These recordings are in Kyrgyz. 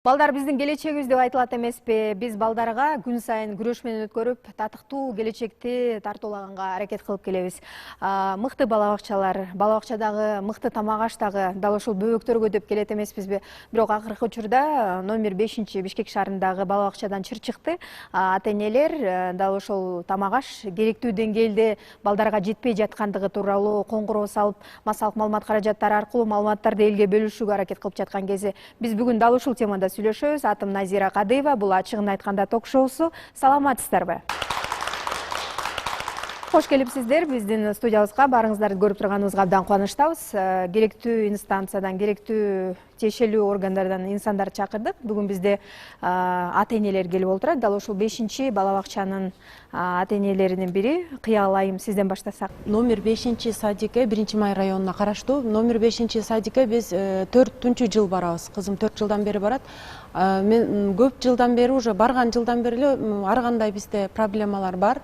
Балдар биздин келечегибиз деп айтылат эмеспи? Биз балдарга күн сайын күрөш менен өткөрүп, татыктуу келечекти тартуулаганга аракет кылып келебиз. Мыкты бала бакчадагы мыкты тамак аш дагы дал ушул бөбөктөргө деп келет эмеспизби? Бирок акыркы учурда номер 5 Бишкек шаарындагы бала бакчадан чыр чыкты. Ата-энелер дал ошол тамак аш керектүү деңгээлде балдарга жетпей жаткандыгы тууралуу коңгуроо салып, массалык маалымат каражаттары аркылуу маалыматтарды элге бөлүшүүгө аракет кылып жаткан кези биз бүгүн дал ушул темада сүйлөшөбүз. Атым Назира Кадыева, бул ачыгын айтканда ток-шоусу. Саламатсыздарбы? Кош келипсиздер биздин студиябызга. Барыңыздарды көрүп турганыбызга абдан кубанычтабыз. Керектүү инстанциядан, керектүү тиешелүү органдардан инсандарды чакырдык. Бүгүн бизде ата-энелер келип отурат. Дал ушул 5 бала бакчанын ата-энелеринин бири. Кыял айым, сизден баштасак. Номер 5 садикке 1 май районуна караштуу. Номер 5 садикке биз 4-жыл барабыз. Кызым 4 жылдан бери барат. Мен көп жылдан бери, уже барган жылдан бери эле ар кандай бизде проблемалар бар.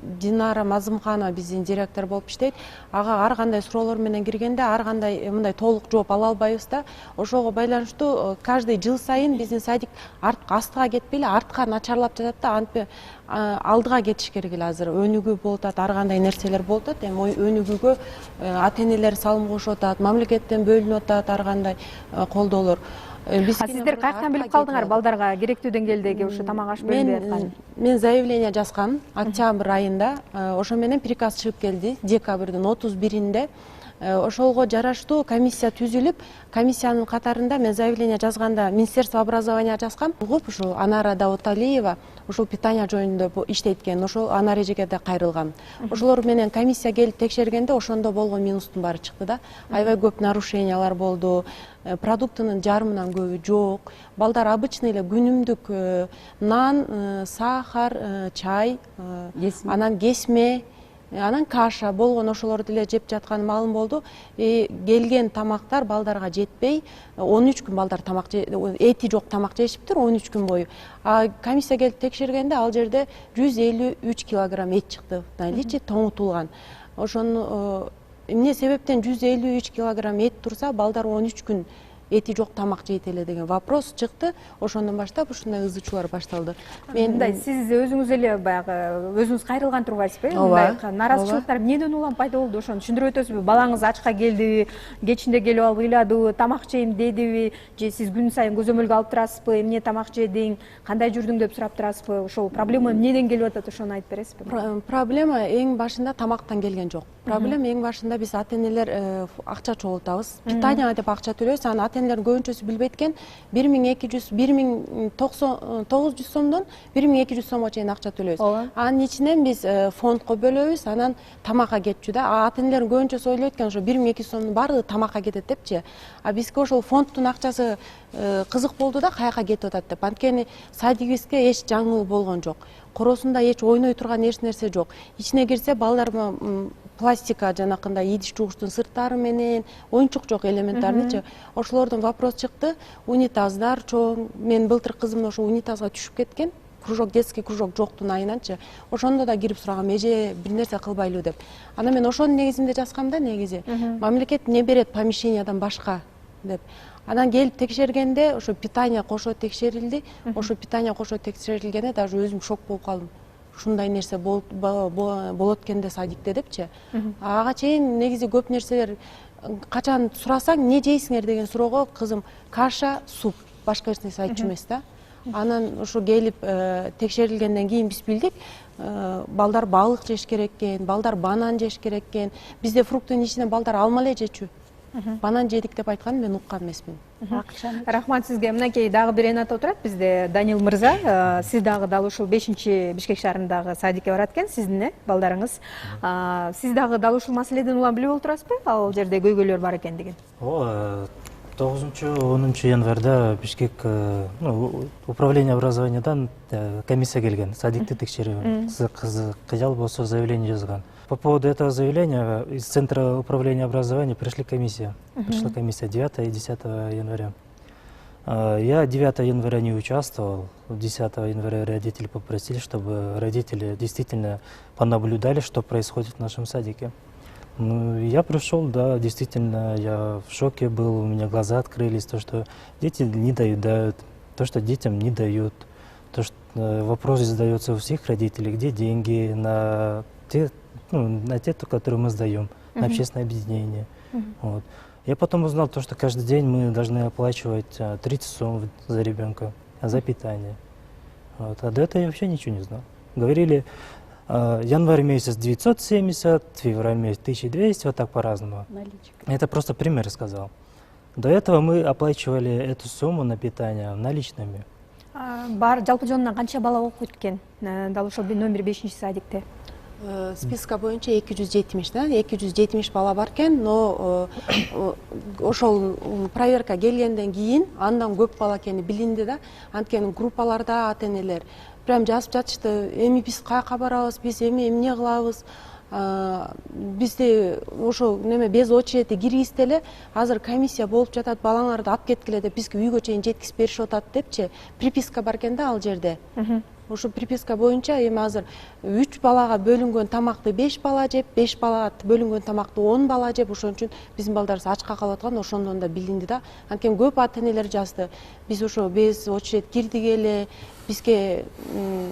Динара Мазымханова биздин директор болуп иштейт. Ага ар кандай суроолор менен киргенде ар кандай мындай толук жооп ала албайбыз да. Ошого байланыштуу каждый жыл сайын биздин садик астыга кетпей эле артка начарлап жатат да, антип алдыга кетиш керек эле. Азыр өнүгүү болуп атат, ар кандай нерселер болуп атат. Эми өнүгүүгө ата-энелер салым кошуп атат, мамлекеттен бөлүнүп атат ар кандай колдоолор. Сиздер каяктан билип калдыңар балдарга керектүү деңгээлдеги ушу тамак аш бөлүнбөй атканын? Мен заявление жазгам октябрь айында. Ошо менен приказ чыгып келди декабрдын 31-инде. Ошолго жараштуу комиссия түзүлүп, комиссиянын катарында мен заявление жазганда Министерство образования жазгам. Ушул Анара Дауталиева ушул питание жөнүндө иштейт экен. Ошол Анара эжеге да кайрылгам. Ошолор менен комиссия келип текшергенде ошондо болгон минустун баары чыкты да. Аябай көп нарушениялар болду. Продуктынын жарымынан көбү жок. Балдар обычный эле күнүмдүк нан, сахар, чай, анан кесме, анан каша болгон ошолорду эле жеп жатканы маалым болду. Келген тамактар балдарга жетпей, 13 күн балдар тамак эти жок тамак жешиптир 13 күн бою. Комиссия келип текшергенде ал жерде 153 килограмм эт чыкты. Наличие тоңутулган. Ошону эмне себептен 153 килограмм эт турса, балдар 13 күн эти жок тамак жейт эле деген вопрос чыкты. Ошондон баштап ушундай ызычуулар башталды. Мындай сиз өзүңүз эле баягы өзүңүз кайрылган турбайсызбы? Мындай наразычылыктар эмнеден улам пайда болду? Ошону түшүндүрүп өтөсүзбү? Балаңыз ачка келдиби? Кечинде келип алып ыйладыбы? Тамак жейм дедиби? Же сиз күн сайын көзөмөлгө алып турасызбы? Эмне тамак жедиң? Кандай жүрдүң деп сурап турасызбы? Ошол проблема эмнеден келип атат? Ошону айтып бересизби? Проблема эң башында тамактан келген жок. Проблема эң башында биз ата-энелер акча чогултабыз. Питание деп акча төлөйбүз. Анан ата-энелер көбүнчөсү билбейт экен. 1900 сомдон 1200 сомго чейин акча төлөйбүз. Анын ичинен биз фондко бөлөбүз, анан тамакка кетчү да. Ата-энелердин көбүнчөсү ойлойт экен, ошо 1200 сомдун баардыгы тамакка кетет депчи. Бизге ошол фонддун акчасы кызык болду да, каяка кетип атат деп. Анткени садигибизге эч жаңылык болгон жок. Коросунда эч ойной турган эч нерсе жок. Ичине кирсе балдар пластика жанакындай идиш жугуштун сырттары менен оюнчук жок элементарнычы. Ошолордон вопрос чыкты. Унитаздар чоң. Мен былтыр кызым ошо унитазга түшүп кеткен. Кружок, детский кружок жоктун айынанчы. Ошондо да кирип сурагам, эже бир нерсе кылбайлы деп. Анан мен ошонун негизинде жазгам да, негизи. Мамлекет эмне берет помещениядан башка деп. Анан келип текшергенде ошо питание кошо текшерилди. Ошо питание кошо текшерилгенде даже өзүм шок болуп калдым. Ушундай нерсе болот экенде садикте депчи. Ага чейин негизи көп нерселер качан сурасаң, эмне жейсиңер деген суроого кызым каша, суп, башка эч нерсе айтчу эмес да. Анан ошо келип текшерилгенден кийин биз билдик, балдар балык жеш керек экен, балдар банан жеш керек экен. Бизде фруктун ичинен балдар алма эле жечү. Банан жедик деп айтканын мен уккан эмесмин. Рахмат сизге. Мынакей дагы бир эната отурат бизде, Данил мырза. Сиз дагы дал ушул 5 Бишкек шаарындагы садикке барат экен, сиздин балдарыңыз. Сиз дагы дал ушул маселеден улам билип отурасызбы? Ал жерде көйгөйлөр бар экендигин. 9-10 январда Бишкек управление образованиядан комиссия келген, садикти текшерүү. Кыял болсо заявление жазган. По поводу этого заявления из Центра управления образования пришла комиссия 9 и 10 января. Я 9 января не участвовал, 10 января родители попросили, чтобы родители действительно понаблюдали, что происходит в нашем садике. Ну, я пришел, да, действительно, я в шоке был, у меня глаза открылись, то, что дети не доедают, то, что детям не дают, то, что вопрос задается у всех родителей, где деньги на те, ну, на те, которые мы сдаем, на общественное объединение. Вот. Я потом узнал то, что каждый день мы должны оплачивать 30 сом за ребенка, за питание. Вот. А до этого я вообще ничего не знал. Говорили, январь месяц 970, февраль месяц 1200, вот так по-разному. Это просто пример сказал. До этого мы оплачивали эту сумму на питание наличными. Бар жалпы жонунан канча бала окуйт экен дал ошол номер 5 садикте? Списка боюнча 270, да, 270 бала бар экен, но ошол проверка келгенден кийин андан көп бала экени билинди да. Анткени группаларда ата энелер прям жазып жатышты, эми биз каяка барабыз, биз эми эмне кылабыз, бизде ошо неме без очереди киргизди эле, азыр комиссия болуп жатат, балаңарды алып кеткиле деп бизге үйгө чейин жеткизип беришип атат депчи. Приписка бар экен да ал жерде. Ошо приписка боюнча эми азыр 3 балага бөлүнгөн тамакты 5 бала жеп, 5 балага бөлүнгөн тамакты 10 бала жеп, ошон үчүн биздин балдарыбыз ачка калып аткан, ошондон да билинди да. Анткени көп ата энелер жазды. Биз ошо без очередь кирдик эле, бизге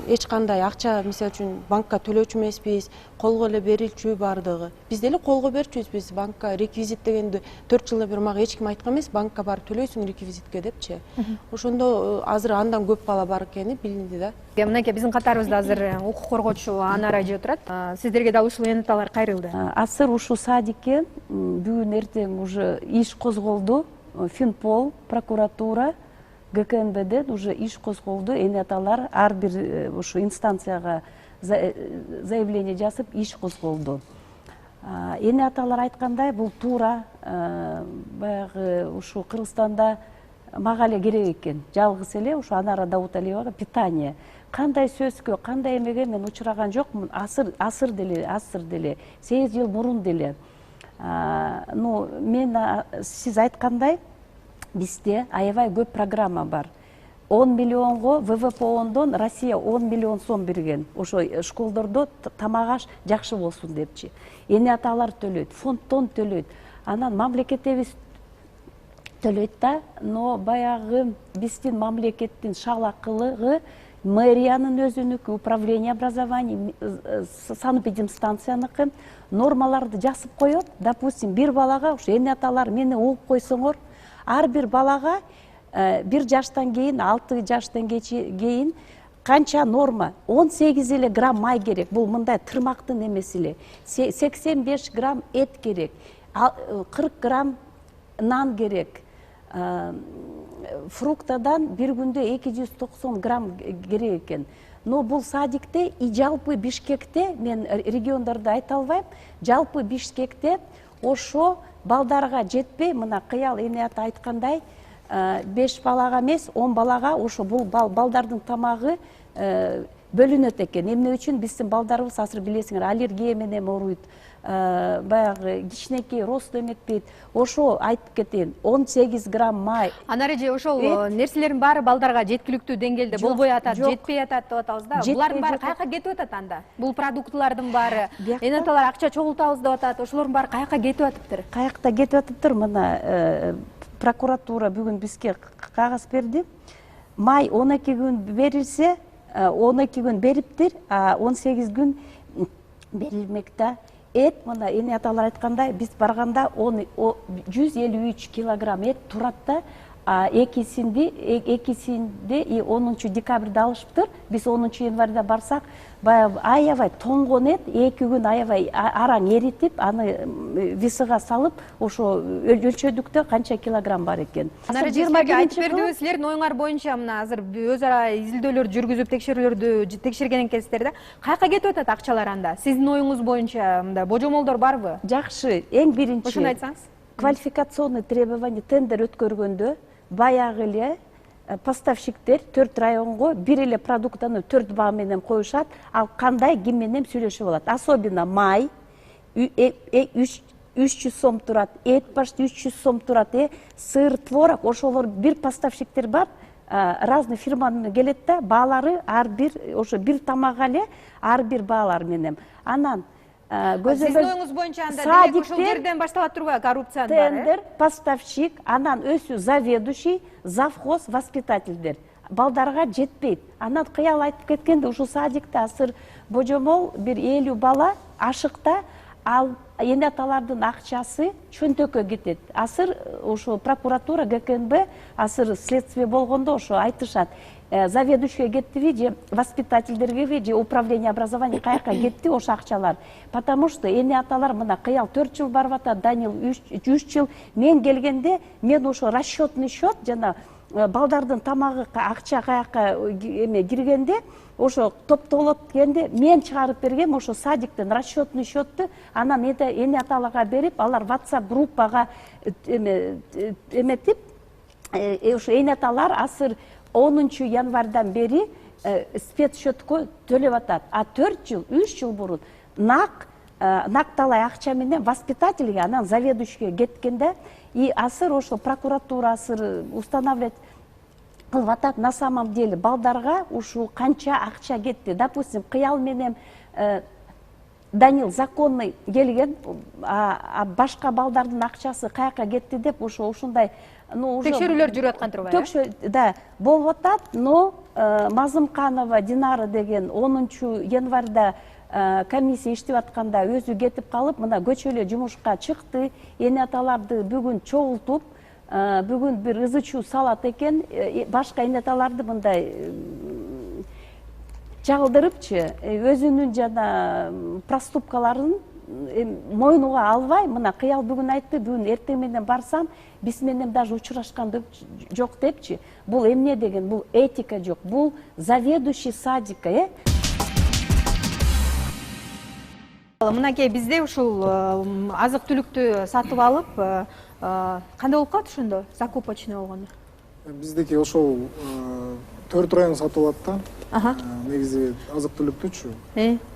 эч кандай акча, мисалы үчүн банкка төлөөчү эмеспиз, колго эле берилчү бардыгы. Биз деле колго берчүбүз, биз банкка реквизит дегенди 4 жылдан бери мага эч ким айткан эмес, банкка барып төлөйсүң реквизитке депчи. Ошондо азыр андан көп бала бар экени билинди да. Мынакей биздин катарыбызда азыр укук коргоочу Анара эже отурат. Сиздерге дал ушул энеталар кайрылды. Азыр ушул садикке бүгүн эртең уже иш козголду. Финпол, прокуратура, ГКНБден уже иш козголду. Энеталар ар бир ушу инстанцияга заявление жазып иш козголду. Энеталар айткандай, бул туура баягы ушу Кыргызстанда мага эле керек экен. Жалгыз эле ушу Анара Дауталиевага питание. Кандай сөзгө, кандай эмеге мен учураган жокмун. Асыр деле, 8 жыл мурун деле. Ну, мен сиз айткандай, бизде аябай көп программа бар. 10 миллионго ВВП-ондон Россия 10 миллион сом берген. Ошо школдордо тамак аш жакшы болсун депчи. Эне аталар төлөйт, фонддон төлөйт. Анан мамлекетибиз төлөйт да, но баягы биздин мамлекеттин шалакылыгы мэриянын өзүнүкү, управление образований, санэпидемстанцияныкы нормаларды жасып коет. Допустим, бир балага ушу эне аталар мени угуп койсоңор, ар бир балага 1 жаштан кийин, 6 жаштан кийин канча норма? 18 эле грамм май керек. Бул мындай тырмактын эмеси эле. 85 грамм эт керек. 40 грамм нан керек. Фруктадан бир күндө 290 грамм керек экен. Но бул садикте и жалпы Бишкекте, мен региондорду айта албайм, жалпы Бишкекте ошо балдарга жетпей, мына Кыял эне ата айткандай, 5 балага эмес, 10 балага ошо бул балдардын тамагы бөлүнөт экен. Эмне үчүн биздин балдарыбыз азыр билесиңер, аллергия менен ооруйт, баягы кичинекей рост эметпейт. Ошо айтып кетейин, 18 грамм май. Анара эже, ошол нерселердин баары балдарга жеткиликтүү деңгээлде болбой атат, жетпей атат деп атабыз да. Булардын баары каяка кетип атат анда? Бул продуктлардын баары, энеталар акча чогултабыз деп атат, ошолордун баары каяка кетип атыптыр? Каякта кетип атыптыр? Мына прокуратура бүгүн бизге кагаз берди. Май 12 күн берилсе, 12 күн бериптир, 18 күн берилмек да. Эт, мына эне аталар айткандай, биз барганда 153 килограмм эт турат да, экисинде 10 декабрда алышыптыр. Биз 10 январда барсак, баягы аябай тоңгон эт, 2 күн аябай араң эритип, аны весыга салып, ошо өлчөдүктө канча килограмм бар экен. Анара эже, айтып бердиңиз, силердин оюңар боюнча мына азыр өз ара изилдөөлөр жүргүзүп, текшерүүлөрдү текшерген экенсиздер да. Каяка кетип атат акчалар анда? Сиздин оюңуз боюнча мындай божомолдор барбы? Жакшы, эң биринчи. Ошону айтсаңыз. Квалификационный требование тендер өткөргөндө баягы эле поставщиктер 4 районго бир эле продуктаны 4 баа менен коюшат, ал кандай ким менен сүйлөшүп алат. Особенно май 300 сом турат, эт почти 300 сом турат, сыр, творог, ошолор бир поставщиктер бар, разный фирманын келет да, баалары ар бир ошо бир тамак эле ар бир баалар менен. Анан Сиздин оюңуз боюнча анда демек ушул жерден башталат турбайбы коррупциянын баары? Тендер, поставщик, анан өсү заведующий, завхоз, воспитательдер. Балдарга жетпейт. Анан кыял айтып кеткенде ушул садикте азыр божомол бир 50 бала ашыкта, ал эне аталардын акчасы чөнтөккө кетет. Азыр ошо прокуратура, ГКНБ азыр следствие болгондо ошо айтышат. Заведующийге кеттиби же воспитательдерге же управление образования каяка кетти ошо акчалар. Потому что эне аталар мына кыял 4 жыл барып атат, Данил 3 жыл. Мен келгенде мен ошо расчетный счет жана балдардын тамагы акча каяка эме киргенде ошо топтолуп келгенде мен чыгарып бергем ошо садиктен расчетный счетту, анан эне аталарга берип, алар WhatsApp группага эметип, ошо эне аталар азыр 10 январдан бери спецсчеткө төлөп атат. А 4 жыл, 3 жыл бурун накталай акча менен воспитательге, анан заведующийге кеткенде, и азыр ошо прокуратура азыр устанавливать кылып атат. На самом деле балдарга ушул канча акча кетти. Допустим, кыял менен Данил законный келген, а башка балдардын акчасы каяка кетти деп ушундай текшерүүлөр жүрүп аткан турбайбы? Да, болуп атат, но Мазымканова Динара деген 10 январда комиссия иштеп атканда өзү кетип калып, мына көчөлө жумушка чыкты, эне аталарды бүгүн чогултуп, бүгүн бир ызычуу салат экен, башка эне аталарды мындай жагылдырыпчы, өзүнүн жана проступкаларын мойнуга албай, мына кыял бүгүн айтты, бүгүн эртең менен барсам, биз менен даже учурашкан жок депчи. Бул эмне деген, бул этика жок, бул заведующий садика, Мынакей бизде ушул азык түлүктү сатып алып, кандай болуп калат ошондо закупочный болгондо? Биздики ошол 4 район сатып алат да. Негизи азык түлүктүчү.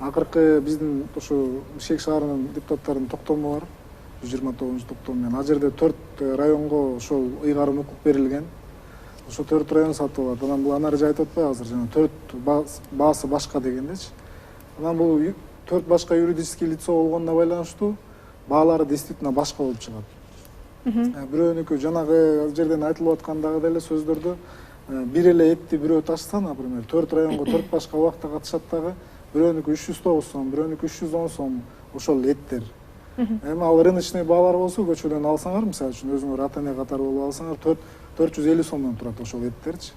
Акыркы биздин ошо Бишкек шаарынын депутаттарынын токтому бар. 129-токтом менен. А жерде 4 районго ошол ыйгарым укук берилген. Ошо 4 район сатып алат. Анан бул анары айтып атпайбы азыр жана 4 баасы башка дегендечи. Анан бул 4 башка юридический лицо болгонуна байланыштуу баалары действительно башка болуп чыгат. Бирөөнүкү жанагы жерден айтылып аткандагы деле сөздөрдө бир эле этти бирөө ташса, например, 4 районго 4 башка убакта катышат дагы, бирөөнүкү 309 сом, бирөөнүкү 310 сом ошол эттер. Эми ал рыночный баалар болсо, көчөдөн алсаңар, мисалы үчүн өзүңөр ата-эне катары болуп алсаңар, 450 сомдон турат ошол эттерчи.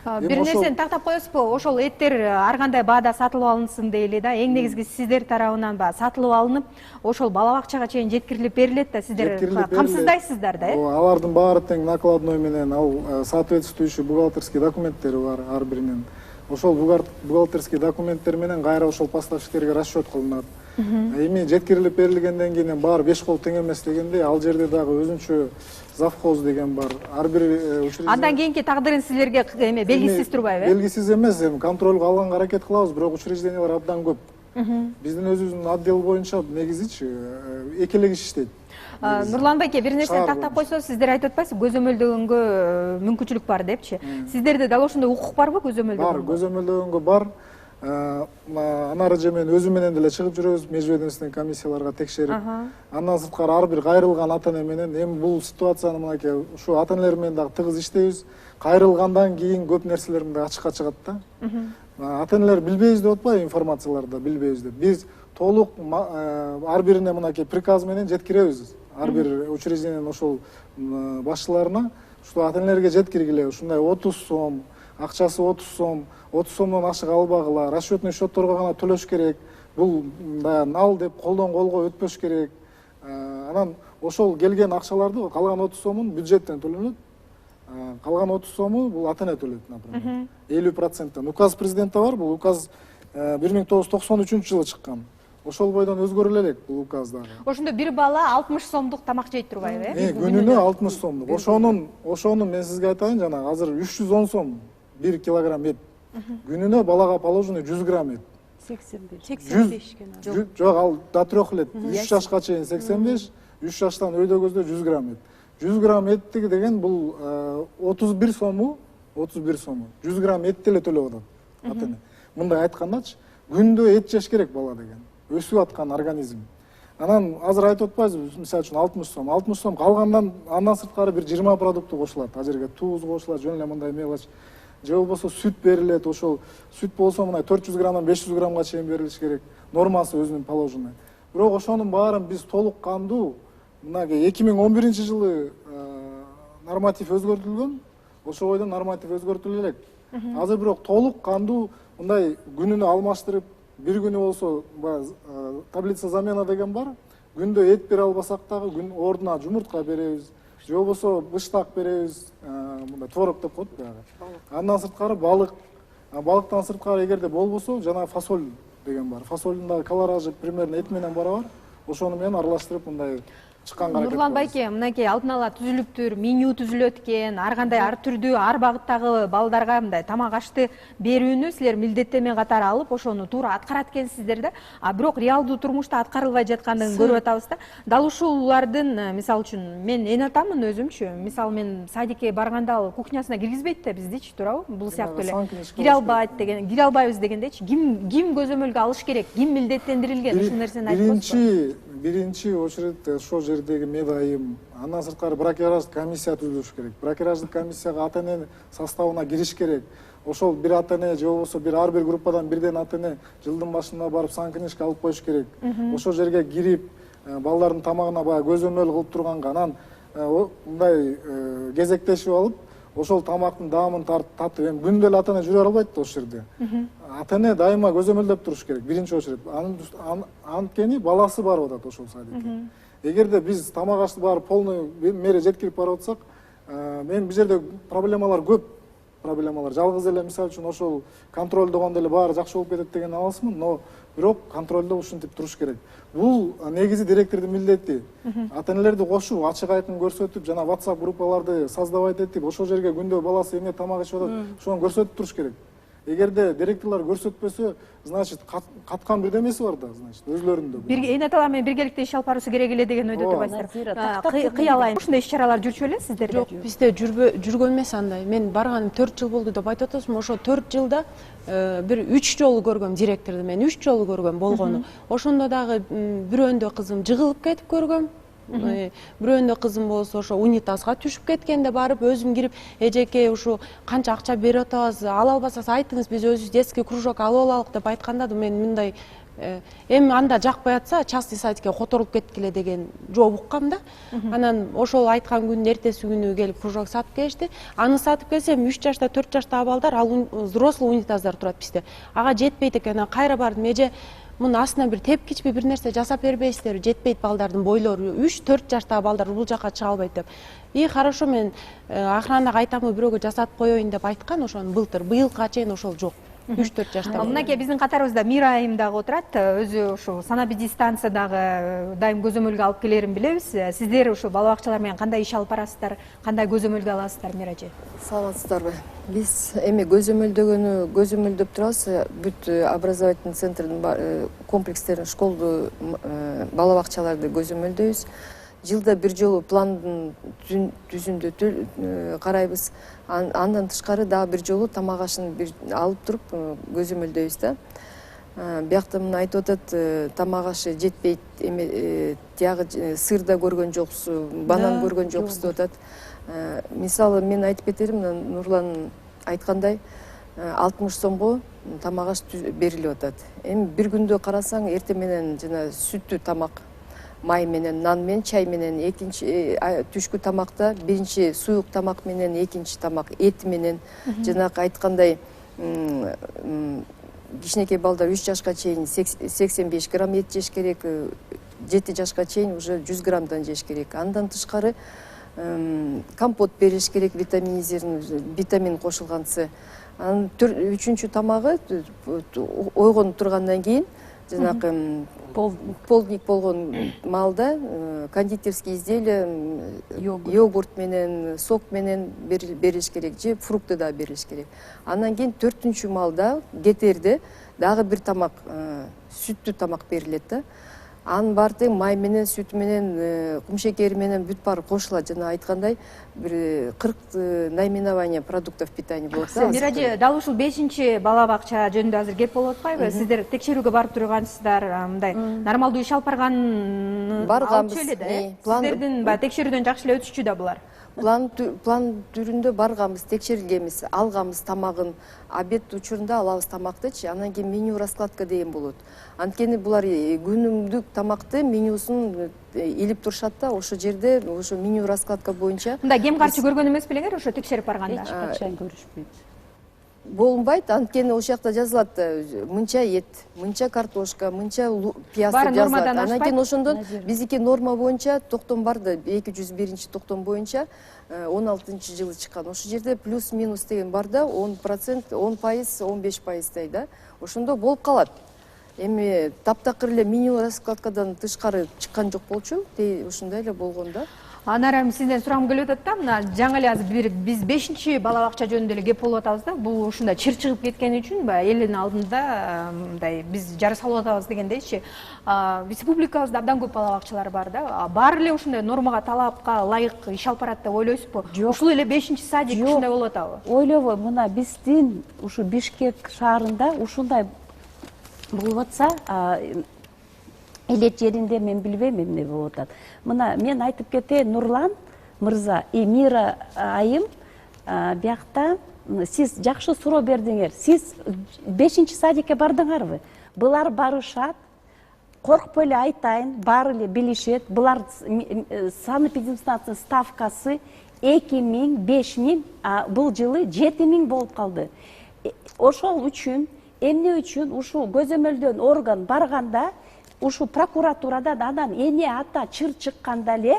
Бир нерсени тактап коесузбу, ошол эттер ар кандай баада сатылып алынсын дейли да, эң негизги сиздер тарабынан сатылып алынып, ошол бала бакчага чейин жеткирилип берилет да, сиздер камсыздайсыздар да, Алардын баары тең накладной менен, ал соответствующий бухгалтерский документтери бар ар биринин. Ошол бухгалтерский документтер менен кайра ошол поставщиктерге расчет кылынат. Эми жеткирилип берилгенден кийин баары 5 кол тең эмес дегенде, ал жерде дагы өзүнчө завхоз деген бар. Ар бир учреждение. Андан кийинки тагдырын силерге эме белгисиз турбайбы? Белгисиз эмес, эми контролго алганга аракет кылабыз, бирок учреждениялар абдан көп. Биздин өзүбүздүн отдел боюнча негизичи эки эле киши иштейт. Нурлан байке, бир нерсени тактап койсоңуз, сиздер айтып атпайсызбы, көзөмөлдөгөнгө мүмкүнчүлүк бар депчи. Сиздерде дал ошондой укук барбы көзөмөлдөгөнгө? Бар, көзөмөлдөгөнгө бар. Анары же мен өзүм менен деле чыгып жүрөбүз, межведомственный комиссияларга текшерип. Андан сырткары ар бир кайрылган ата-эне менен, эми бул ситуацияны мынакей ушу ата-энелер менен дагы тыгыз иштейбиз. Кайрылгандан кийин көп нерселер мындай ачыкка чыгат да. Ата-энелер билбейбиз деп атпайбы, информацияларда билбейбиз деп. Биз толук ар бирине мынакей приказ менен жеткиребиз. Ар бир учреждениянын ошол башчыларына, ушул ата-энелерге жеткиргиле, ушундай 30 сом, акчасы 30 сом, 30 сомдон ашык албагыла, расчетный счетторго гана төлөш керек. Бул ал деп колдон колго өтпөш керек. Анан ошол келген акчаларды, калган 30 сомун бюджеттен төлөнөт. Калган 30 сому бул ата-эне төлөйт, например. 50%. Указ президентте бар, бул указ 1993-жылы чыккан. Ошол бойдон өзгөрүлө элек бул указ дагы. Ошондо бир бала 60 сомдук тамак жейт турбайбы, Күнүнө 60 сомдук. Ошонун мен сизге айтайын, жана азыр 310 сом 1 килограмм эт. Күнүнө балага положено 100 грамм эт. 85 Жок, ал да 3 эле. 3 жашка чейин 85, 3 жаштан өйдө көздө 100 грамм эт. 100 грамм эттиги деген бул 31 сому, 100 грамм эт деле төлөп атат ата-эне. Мындай айткандачы, күндө эт жеш керек бала деген. өсүп аткан организм. Анан азыр айтып атпайбызбы, мисалы үчүн 60 сом. 60 сом калгандан андан сырткары бир 20 продукты кошулат. Ал жерге туз кошулат, жөн эле мындай мелочь. Же болбосо сүт берилет, ошол сүт болсо мына 400 граммдан 500 граммга чейин берилиш керек. Нормасы өзүнүн положенный. Бирок ошонун баарын биз толук кандуу мына 2011-жылы норматив өзгөртүлгөн. Ошол бойдон норматив өзгөртүлө элек. Азыр бирок толук кандуу мындай күнүнө алмаштырып, бир күнү болсо таблица замена деген бар. Күндө эт бере албасак дагы күн ордуна жумуртка беребиз. Же болбосо быштак беребиз, мындай творог деп коет баягы. Андан сырткары балык. Балыктан сырткары эгерде болбосо жана фасоль деген бар. Фасолдун дагы калоражы примерно эт менен барабар. Ошону менен аралаштырып мындай чыкканга аракет Нурлан байке, мынакей алдын ала түзүлүптүр, меню түзүлөт экен, ар кандай ар түрдүү, ар багыттагы балдарга мындай тамак ашты берүүнү силер милдеттенме катары алып, ошону туура аткарат экенсиздер да. А бирок реалдуу турмушта аткарылбай жаткандыгын көрүп атабыз да. Дал ушулардын, мисалы үчүн, мен эн атамын өзүмчү. Мисалы мен садикке барганда ал кухнясына киргизбейт да биздичи, туурабы? Бул сыяктуу эле кире албайт деген, кире албайбыз дегендечи. Ким көзөмөлгө алыш керек? Ким милдеттендирилген? Ушул нерсени айтып атпайбы? Биринчи очередь ошол жердеги медайым, андан сырткары бракераждык комиссия түзүлүш керек. Бракераждык комиссияга ата эне составына кириш керек. Ошол бир ата эне же болбосо ар бир группадан бирден ата эне жылдын башында барып сан книжка алып коюш керек. Ошол жерге кирип, балдардын тамагына баягы көзөмөл кылып турганга, анан мындай кезектешип алып, ошол тамактын даамын татып, эми күндө эле ата эне жүрө албайт да ошол жерде. Ата эне дайыма көзөмөлдөп туруш керек, биринчи очередь. Анткени баласы барып атат ошол садикке. Эгерде биз тамак ашты баары полный мере жеткирип барып атсак, мен бул жерде проблемалар көп. Проблемалар жалгыз эле мисалы үчүн ошол контролдогондо эле баары жакшы болуп кетет деген аласмын, но бирок контролдо ушинтип туруш керек. Бул негизи директордун милдети. Ата энелерди кошуп, ачык айкын көрсөтүп, жана WhatsApp группаларды создавать этип, ошол жерге күндө баласы эмне тамак ичип атат, ошону көрсөтүп туруш керек. Эгерде директорлор көрсөтпөсө, значит каткан бирдемеси бар да, значит өзлөрүндө. Эн аталар менен биргеликте иш алып баруусу керек эле деген ойдо турбайсыздар. Кыялайм. Ушундай иш-чаралар жүрчү эле сиздерде? Жок, бизде жүргөн эмес андай. Мен барганым 4 жыл болду деп айтып атасызбы. Ошо 4 жылда бир 3 жолу көргөм директорду, мен 3 жолу көргөм болгону. Ошондо дагы бирөөндө кызым жыгылып кетип көргөм. Бирөөндө кызым болсо ошо унитазга түшүп кеткенде барып өзүм кирип, эжеке ушу канча акча берип атабыз, ала албасаңыз айтыңыз, биз өзүбүз детский кружок алып алалык деп айтканда да мен мындай эми анда жакпай атса частный садикке которуп кеткиле деген жооп уккам да. Анан ошол айткан күндүн эртеси күнү келип кружок сатып келишти. Аны сатып келсем 3 жашта 4 жаштагы балдар, ал взрослый унитаздар турат бизде. Ага жетпейт экен. Анан кайра бардым, эже мунун астына бир тепкичпи бир нерсе жасап бербейсиздерби, жетпейт балдардын бойлору, 3-4 жаштагы балдар бул жака чыга албайт деп. Хорошо, мен охранага айтамы бирөөгө жасатып коеюн деп айткан, ошону былтыр, быйылга чейин ошол жок. 3-4 жашта. Мынакей биздин катарыбызда Мира айым дагы отурат. Өзү ушул санабиди станциядагы дайым көзөмөлгө алып келерин билебиз. Сиздер ушул бала бакчалар менен кандай иш алып барасыздар, кандай көзөмөлгө аласыздар, Мира эже? Саламатсыздарбы? Биз эми көзөмөлдөп турабыз. Бүт образовательный центрдин комплекстерин, школду, бала бакчаларды көзөмөлдөйбүз. Жылда бир жолу пландын түзүндө карайбыз. Андан тышкары дагы бир жолу тамак ашын алып туруп көзөмөлдөйбүз да. Биякта мына айтып атат, тамак ашы жетпейт, эми тиягы сырда көргөн жоксуз, банан көргөн жоксуз деп атат. Мисалы мен айтып кетерим, Нурлан айткандай 60 сомго тамак аш берилип атат. Эми бир күндө карасаң, эртең менен жана сүттүү тамак, май менен, нан менен, чай менен, экинчи түшкү тамакта биринчи суюк тамак менен, экинчи тамак эт менен, жанагы айткандай кичинекей балдар 3 жашка чейин 85 грамм эт жеш керек, 7 жашка чейин уже 100 граммдан жеш керек. Андан тышкары компот бериш керек, витамин кошулгансы. Анын 3-чү тамагы ойгонуп тургандан кийин жанагы полдник болгон маалда кондитерский изделия, йогурт менен, сок менен бериш керек, же фрукты да бериш керек. Андан кийин 4-маалда кетерде дагы бир тамак, сүттүү тамак берилет да. Анын баары тең май менен, сүт менен, кумшекери менен бүт баары кошулат. Жана айткандай, бир 40 наименование продуктов питания болот да. Миражи, дал ушул 5-чи бала бакча жөнүндө азыр кеп болуп атпайбы? Сиздер текшерүүгө барып тургансыздар, мындай нормалдуу иш алып барганын Барганбыз. алчу эле да. Сиздердин баягы текшерүүдөн жакшы эле өтүшчү да булар. План түрүндө барганбыз, текшерилгенбиз, алганбыз тамагын, обед учурунда алабыз тамактычы, анан кийин меню раскладка деген болот. Анткени булар күнүмдүк тамакты менюсун илип турушат да, ошол жерде ошо меню раскладка боюнча. Мындай кем каршы көргөн эмес белеңер ошо текшерип барганда? Эч качан көрүшпөйт. Болунбайт, анткени ошол жакта жазылат мынча эт, мынча картошка, мынча пияз деп жазылат. Анан кийин ошондон биздики норма боюнча токтом бар да, 201 токтом боюнча 16-жылы чыккан. Ошол жерде плюс-минус деген бар да, 10%, 10%, 15% да. Ошондо болуп калат. Эми таптакыр эле меню раскладкадан тышкары чыккан жок болчу, ушундай эле болгон да. Анара сизден сурагым келип атат да, мына жаңы эле азыр биз 5-чи бала бакча жөнүндө эле кеп болуп атабыз да. Бул ушундай чыр чыгып кеткени үчүн баягы элдин алдында мындай биз жара салып атабыз дегендейчи. Республикабызда абдан көп бала бакчалар бар да. Баары эле ушундай нормага, талапка ылайык иш алып барат деп ойлойсузбу? Ушул эле 5-чи садик ушундай болуп атабы? Ойлобой, мына биздин ушу Бишкек шаарында ушундай болуп атса, элет жеринде мен билбейм эмне болуп атат. Мына мен айтып кетейин, Нурлан мырза и Мира айым, биякта сиз жакшы суроо бердиңер. Сиз 5-чи садикке бардыңарбы? Булар барышат, коркпой эле айтайын, баары эле билишет. Булар санэпидемстанциянын ставкасы 2000, 5000, бул жылы 7000 болуп калды. Ошол үчүн, эмне үчүн ушу көзөмөлдөн орган барганда, ушу прокуратурадан анан эне ата чыр чыкканда эле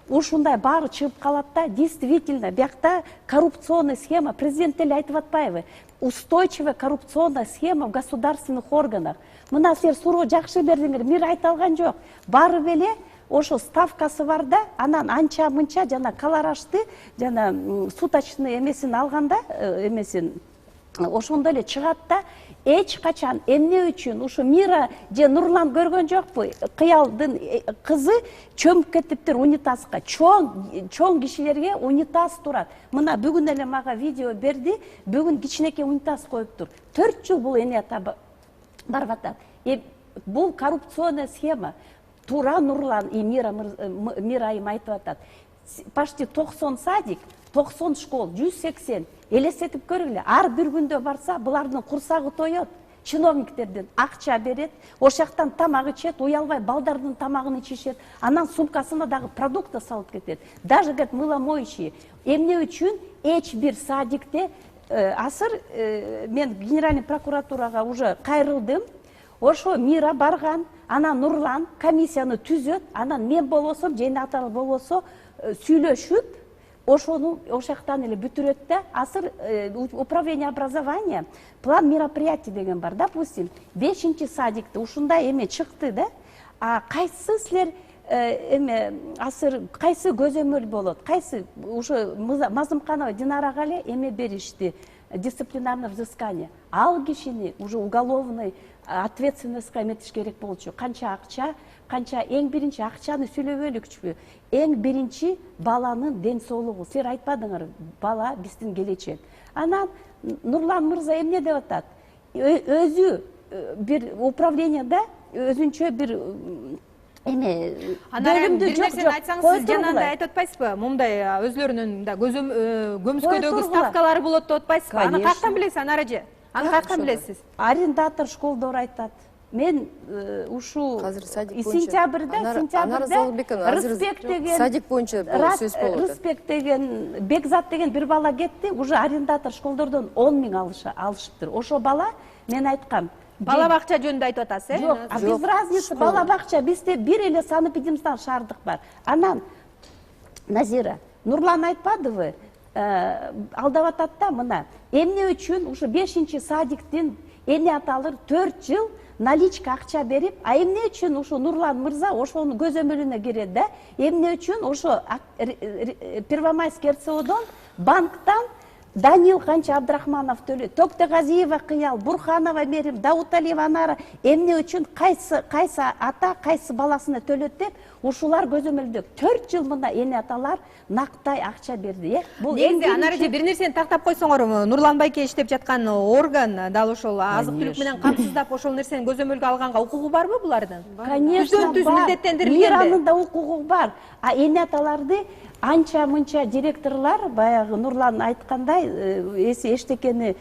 ушундай баары чыгып калат да. Действительно, биякта коррупционный схема, президент эле айтып атпайбы? Устойчивая коррупционная схема в государственных органах. Мына силер суроо жакшы бердиңер, Мир айта алган жок. Баары эле ошо ставкасы бар да, анан анча мынча жана колоражды, жана суточный эмесин алганда, эмесин ошондо эле чыгат да. Эч качан эмне үчүн ушу Мира же Нурлан көргөн жокпу? Кыялдын кызы чөмүп кетиптир унитазга. Чоң кишилерге унитаз турат. Мына бүгүн эле мага видео берди. Бүгүн кичинекей унитаз коюптур. 4 жыл бул эне ата барып атат. Бул коррупционная схема. Тура Нурлан и Мира айым айтып атат. Почти 90 садик, 90 школ, 180. Элестетип көргүлө, ар бир күндө барса, булардын курсагы тоет. Чиновниктерден акча берет, ошол жактан тамак ичет, уялбай балдардын тамагын ичишет, анан сумкасына дагы продукты салып кетет. Даже говорит, мыломоющие. Эмне үчүн эч бир садикте азыр мен генеральный прокуратурага уже кайрылдым. Ошо Мира барган, анан Нурлан комиссияны түзөт, анан мен болбосо, жене аталы болбосо сүйлөшүп, ошону ошактан эле бүтүрөт да. Азыр управление образования план мероприятий деген бар. Допустим, 5-чи садикте ушундай эме чыкты да. Кайсы силер эме азыр кайсы көзөмөл болот? Кайсы ушу Мазымканова Динарага эле эме беришти, дисциплинарное взыскание. Ал кишини уже уголовный ответственностька эметиш керек болчу. Канча акча, канча эң биринчи акчаны сүйлөбөйлүкчү. Эң биринчи баланын ден соолугу. Силер айтпадыңар, бала биздин келечек. Анан Нурлан мырза эмне деп атат? Өзү бир управленияда өзүнчө бир эме бөлүмдү бир нерсени айтсаңыз, сиз жанагындай айтып атпайсызбы? Мындай өзлөрүнүн мындай көмүскөдөгү ставкалары болот деп атпайсызбы? Аны каяктан билесиз, Анаражы? Аны каяктан билесиз? Арендатор школдор айтат. Мен ушу сентябрда Рыспек деген садик боюнча сөз болуп атат. Рыспек деген Бекзат деген бир бала кетти, уже арендатор школдордон 10 000 алышыптыр. Ошо бала мен айткам, бала бакча жөнүндө айтып атасыз, Жок, без разницы, бала бакча, бизде бир эле санэпидемстан шаардык бар. Анан Назира, Нурлан айтпадыбы? Алдап атат да, мына эмне үчүн ушу 5-чи садиктин эне аталар 4 жыл наличка акча берип, эмне үчүн ушу Нурлан мырза ошонун көзөмөлүнө кирет да? Эмне үчүн ошо Первомайский РЦОдон банктан Данил Канча Абдрахманов төлөйт, Токтогазиева Кыял, Бурханова Мерим, Дауталиева Анара эмне үчүн кайсы ата кайсы баласына төлөт деп ушулар көзөмөлдөк. 4 жыл мына эне аталар нактай акча берди, Бул негизи анары же бир нерсени тактап койсоңор, Нурлан Байке иштеп жаткан орган дал ошол азык-түлүк менен камсыздап ошол нерсени көзөмөлгө алганга укугу барбы булардын? Конечно, Миранын да укугу бар. А эне аталарды анча-мынча директорлар баягы Нурлан айткандай эчтекени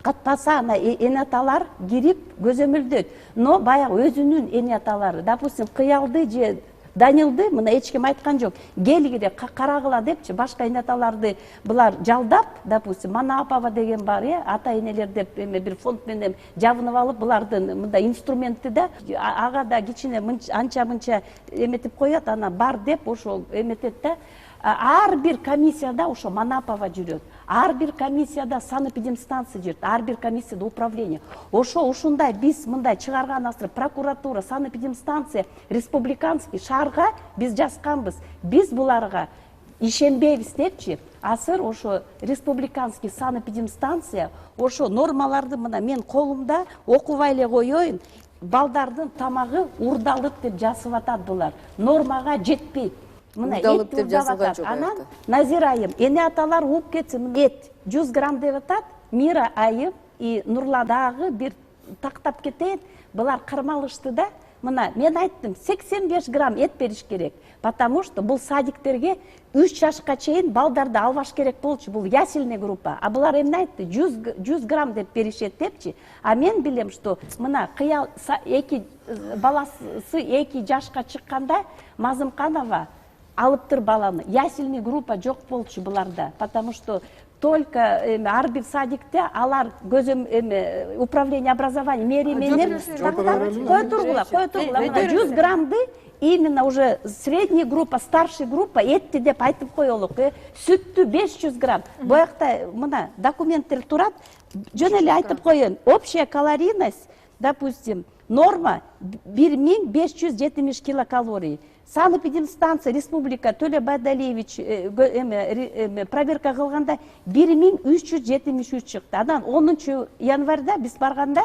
катпаса ана эне аталар кирип көзөмөлдөйт. Но баягы өзүнүн эне аталары, допустим, Кыялды же Данилды мына эч ким айткан жок. Келгире карагыла депчи башка эне аталарды булар жалдап, допустим, Манапова деген бар, ата энелер деп бир фонд менен жабынып алып, булардын мындай инструментти да ага да кичине анча-мынча эметип коет, ана бар деп ошол эметет да. Ар бир комиссияда ошо Манапова жүрөт. Ар бир комиссияда санэпидемстанция жүрөт. Ар бир комиссияда управление. Ошо ушундай биз мындай чыгарган азыр прокуратура, санэпидемстанция, республиканский шаарга биз жазганбыз. Биз буларга ишенбейбиз депчи. Азыр ошо республиканский санэпидемстанция ошо нормаларды мына мен колумда окубай эле коеюн. Балдардын тамагы урдалып деп жазып атат булар. Нормага жетпейт. Урдалып деп жазылган жок. Анан Назира айым, эне аталар ууп кетсин, эт 100 грамм деп атат. Мира айым и Нурладагы бир тактап кетет. Булар кармалышты да. Мына мен айттым, 85 грамм эт бериш керек. Потому что бул садиктерге 3 жашка чейин балдарды албаш керек болчу. Бул ясельный группа. А булар эмне айтты? 100 грамм деп беришет депчи. А мен билем, что мына Кыял эки баласы 2 жашка чыкканда Мазымканова алыптыр баланы. Ясельный группа жок болчу буларда. Потому что только ар бир садикте алар управление образования мэри менен кой 100 граммды именно уже средняя группа, старшая группа этти деп айтып коелук. Сүттү 500 грамм. Боякта мына документтер турат. Жөн эле айтып коеюн. Общая калорийность, допустим, норма 1570 килокалорий. Санэпидемстанция республика Төле Байдалиевич проверка кылганда 1373 чыкты. Анан 10 январда биз барганда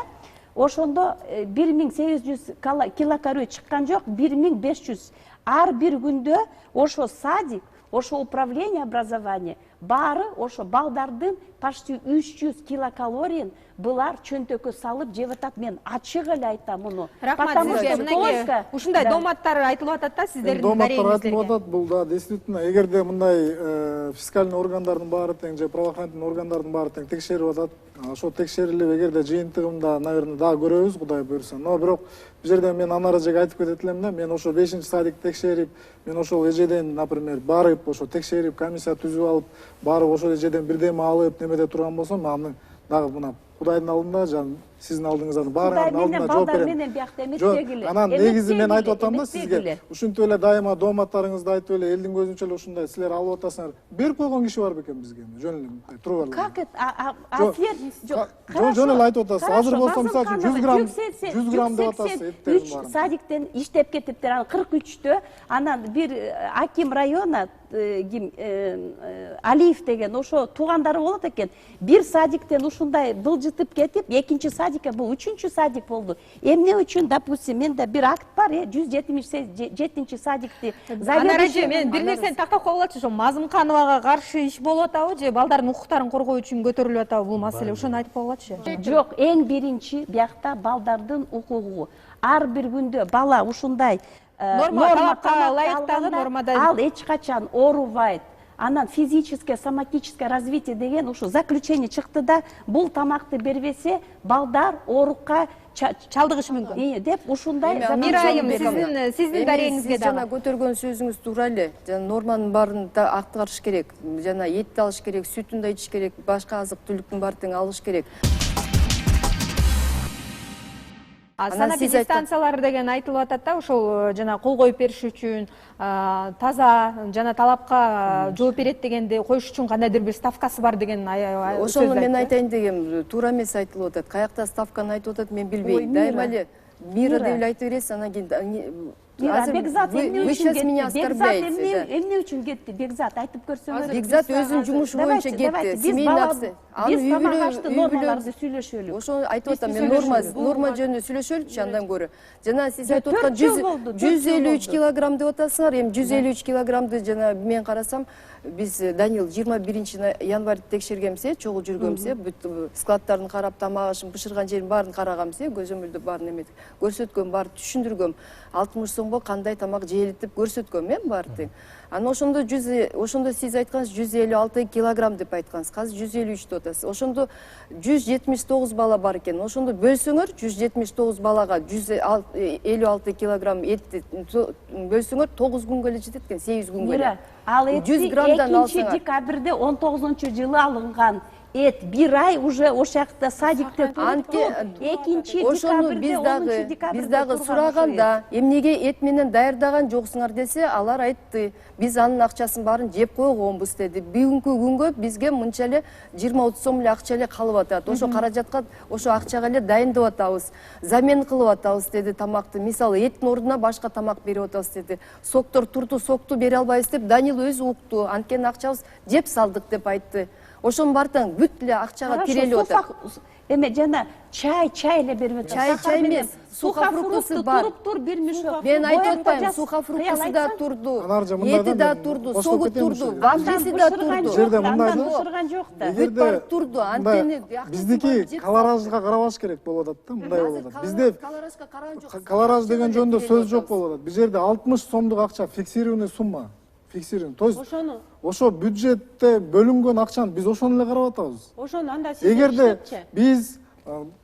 ошондо 1800 килокалорий чыккан жок, 1500. Ар бир күндө ошо садик, ошо управление образования бары ошо балдардын почти 300 килокалорийин булар чөнтөккө салып жеп атат. Мен ачык эле айтам муну. Рахмат сизге. Мынакей ушундай доматтар айтылып атат да сиздердин доматтар айтылып атат. Бул да действительно эгерде мындай фискальный органдардын баары тең же правоохранительный органдардын баары тең текшерип атат, ошо текшерилип эгерде жыйынтыгында наверное да көрөбүз, Кудай буйрса. Но бирок бул жерде мен анара жеге айтып кетет элем да, мен ошо 5-садик текшерип, мен ошол эжеден, например, барып ошо текшерип, комиссия түзүп алып, барып ошол эжеден бирдеме алып немеде турган болсом, аны дагы мына Кудайдын алдында, жана сиздин алдыңызда баарынын алдында жооп берем. Жок, анан негизи мен айтып атам да сизге, ушинтип эле дайыма дооматтарыңызды айтып эле элдин көзүнчө эле ушундай силер алып атасыңар. Берип койгон киши бар бекен бизге? Жөн эле туруп алып. Как это? Жөн эле айтып атасыз. Азыр болсо мисалы үчүн 100 грамм деп атасыз эттердин баарын. Садиктен иштеп кетиптир, анан 43-тө, анан бир аким района Алиев деген ошо туугандары болот экен. Бир садиктен ушундай былжытып кетип, экинчи садикке бул 3-чү садик болду. Эмне үчүн, допустим, менде бир акт бар, 177-чи садикти заведующий. Мен бир нерсени тактап койгулачы, ошо Мазымкановага каршы иш болуп атабы же балдардын укуктарын коргоо үчүн көтөрүлүп атабы бул маселе? Ошону айтып койгулачы. Жок, эң биринчи биякта балдардын укугу. Ар бир күндө бала ушундай норма талапка ылайыктагы нормада ал эч качан оорубайт. Анан физическое, соматическое развитие деген ушу заключение чыкты да, бул тамакты бербесе балдар оорукка чалдыгышы мүмкүн деп ушундай Мирайым сиздин дарегиңизге да. Жана көтөргөн сөзүңүз туура эле. Жана норманын баарын да аткарыш керек. Жана этти алыш керек, сүтүн да ичиш керек, башка азык-түлүктүн баарын тең алыш керек. Санэпидемстанциялар деген айтылып атат да, ошол жана кол коюп бериш үчүн, таза жана талапка жооп берет дегенди коюш үчүн кандайдыр бир ставкасы бар деген ошону мен айтайын дегем, туура эмес айтылып атат. Каякта ставканы айтып атат, мен билбейм. Дайыма эле Мира деп эле айтып бересиз, анан кийин Бекзат вы сейчас меня оскорбляете. эмне үчүн кетти? Бекзат айтып көрсөңөр. Бекзат өзүнүн жумушу боюнча кетти. Семейный акция. Биз тамак ашты нормаларды сүйлөшөлү. Ошону айтып атам, мен норма жөнүндө сүйлөшөлүчү андан көрө. Жана сиз айтып аткан 153 килограмм деп атасыңар. Эми 153 килограммды жана мен карасам, биз Данил 21 январь текшергенбиз, чогуу жүргөнбиз, бүт складдарын карап, тамак ашын бышырган жерин баарын караганбыз, көзөмөлдө баарын эметип көрсөткөм, баарын түшүндүргөм. 60 сомго кандай тамак жейилет деп көрсөткөм мен баарын. Анан ошондо сиз айткансыз 156 килограмм деп айткансыз. Азыр 153 деп атасыз. Ошондо 179 бала бар экен. Ошондо бөлсөңөр 179 балага 156 килограмм этти бөлсөңөр 9 күнгө эле жетет экен, 8 күнгө эле. Ал этти 2 декабрде 19-жылы алынган. Эт бир ай уже ошакта садикте туруп, 2 декабрде 10 декабрде биз дагы сураганда, эмнеге эт менен даярдаган жоксуңар десе, алар айтты, биз анын акчасын баарын жеп койгонбуз деди. Бүгүнкү күнгө бизге мынча эле 20-30 сом эле акча эле калып атат. Ошо каражатка, ошо акчага эле дайындап атабыз. Замен кылып атабыз деди тамакты. Мисалы, эттин ордуна башка тамак берип атабыз деди. Соктор турду, сокту бере албайбыз деп Данил өзү укту. Анткени акчабыз жеп салдык деп айтты. Ошонун бартан бүт эле акчага тирелип атат. Эме жана чай эле берип атат. Чай эмес, сухофруктусы бар. Туруп бир мешок. Мен айтып атпаймынбы, сухофруктусы да турду, эти да турду, согу турду, вафлиси да турду. Жерде мындай бышырган жок да. Бүт бар турду, антени биздики колоражга карабаш керек болуп атат да, мындай болуп атат. Бизде колоражга караган жок. колораж деген жөнүндө сөз жок болуп атат. Бул жерде 60 сомдук акча, фиксированный сумма. Фиксирован. То есть ошо бюджетте бөлүнгөн акчаны биз ошону эле карап атабыз. Ошону анда сиз эгерде биз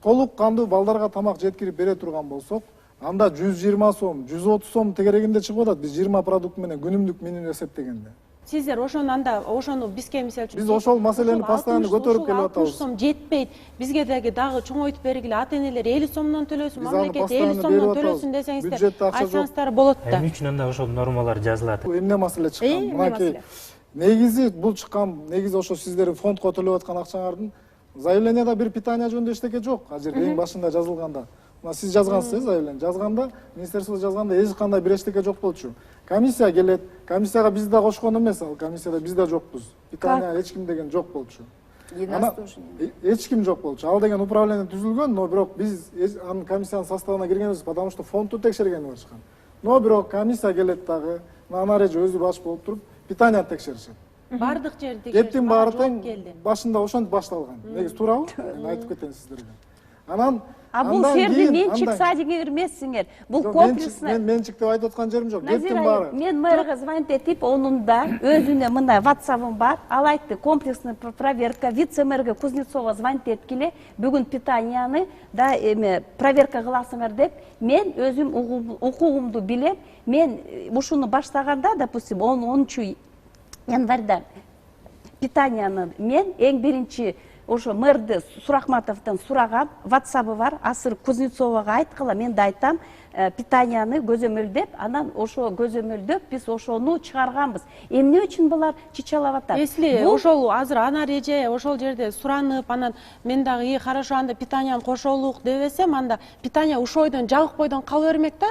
толук кандуу балдарга тамак жеткирип бере турган болсок, анда 120 сом, 130 сом тегерегинде чыгып атат. Биз 20 продукт менен күнүмдүк минимум эсептегенде. Сиздер ошону бизге мисалы үчүн биз ошол маселени постоянно көтөрүп келип атабыз. 60 сом жетпейт. Бизге дагы чоңойтуп бергиле, ата энелер 50 сомдон төлөсүн, мамлекет 50 сомдон төлөсүн десеңиздер, айтсаңыздар болот да. Эмне үчүн анда ошол нормалар жазылат? Эмне маселе чыккан? Мынакей негизи бул чыккан, негизи ошо сиздердин фондко төлөп аткан акчаңардын заявленияда бир питание жөнүндө эчтеке жок. Азыр эң башында жазылганда. Мына сиз жазгансыз, заявление жазганда, министерстводо жазганда эч кандай бир эчтеке жок болчу. Комиссия келет, комиссияга биз да кошкон эмес, ал комиссияда биз да жокпуз. Питание эч ким деген жок болчу. Эч ким жок болчу. Ал деген управление түзүлгөн, но бирок биз анын комиссиянын составына киргенбиз, потому что фондду текшергени барышкан. Но бирок комиссия келет дагы, анареже өзү баш болуп туруп, питание текшеришет. Бардык жерди текшеришет. Кептин баары тең башында ошентип башталган. Негизи туурабы? Мен айтып кетейин сиздерге. Анан бул жерди менчик садиге бермесиңер. Бул комплексно. Мен менчик деп айтып аткан жерим жок. Кептин баары. Мен мэрга звонить этип, онунда өзүнө мындай WhatsApp-ым бар. Ал айтты, комплексный проверка, вице-мэрге Кузнецова звонить эткиле, бүгүн питанияны да эме проверка кыласыңар деп, мен өзүм укугумду билем. Мен ушуну баштаганда, допустим, 10 январда питанияны мен эң биринчи ошо мэрди Сурахматовдон сурагам, WhatsApp-ы бар, азыр Кузнецовага айткыла, мен да айтам, питанияны көзөмөлдөп, анан ошо көзөмөлдөп биз ошону чыгарганбыз. Эмне үчүн булар чычалап атат? Если ошол азыр ана реже ошол жерде суранып, анан мен дагы хорошо анда питанияны кошолук дебесем, анда питания ушойдон жагып бойдон кала бермек да.